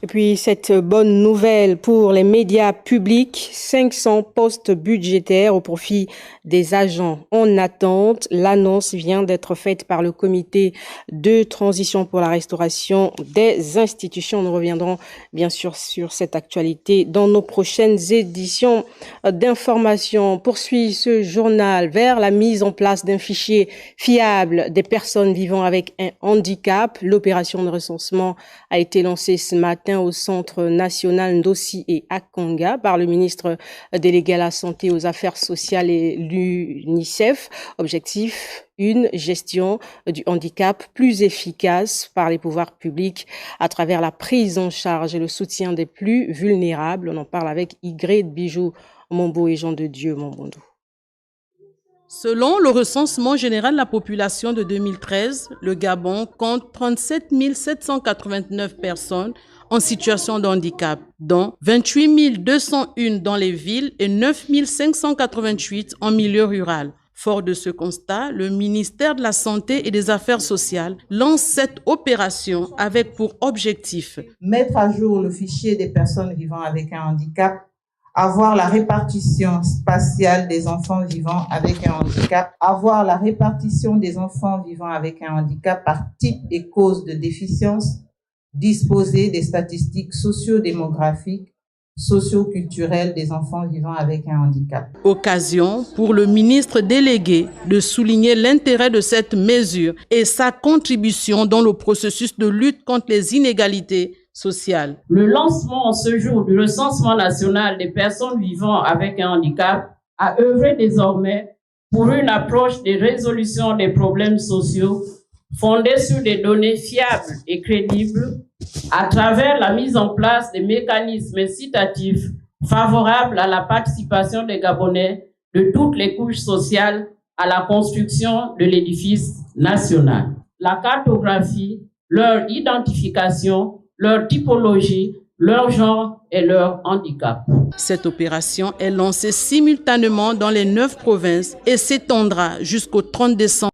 Et puis, cette bonne nouvelle pour les médias publics, 500 postes budgétaires au profit des agents en attente. L'annonce vient d'être faite par le comité de transition pour la restauration des institutions. Nous reviendrons bien sûr sur cette actualité dans nos prochaines éditions d'information. Poursuit ce journal vers la mise en place d'un fichier fiable des personnes vivant avec un handicap. L'opération de recensement a été lancée ce matin au Centre national Ndossi et Akanga par le ministre délégué à la Santé, aux Affaires sociales et l'UNICEF. Objectif, une gestion du handicap plus efficace par les pouvoirs publics à travers la prise en charge et le soutien des plus vulnérables. On en parle avec Ygritte Bijou Mombo et Jean de Dieu Mombondou. Selon le recensement général de la population de 2013, le Gabon compte 37 789 personnes en situation de handicap, dont 28 201 dans les villes et 9 588 en milieu rural. Fort de ce constat, le ministère de la Santé et des Affaires sociales lance cette opération avec pour objectif mettre à jour le fichier des personnes vivant avec un handicap, avoir la répartition spatiale des enfants vivant avec un handicap, avoir la répartition des enfants vivant avec un handicap par type et cause de déficience, disposer des statistiques socio-démographiques, socio-culturelles des enfants vivant avec un handicap. Occasion pour le ministre délégué de souligner l'intérêt de cette mesure et sa contribution dans le processus de lutte contre les inégalités sociales. Le lancement en ce jour du recensement national des personnes vivant avec un handicap a œuvré désormais pour une approche de résolution des problèmes sociaux fondée sur des données fiables et crédibles à travers la mise en place des mécanismes incitatifs favorables à la participation des Gabonais de toutes les couches sociales à la construction de l'édifice national. La cartographie, leur identification, leur typologie, leur genre et leur handicap. Cette opération est lancée simultanément dans les 9 provinces et s'étendra jusqu'au 30 décembre.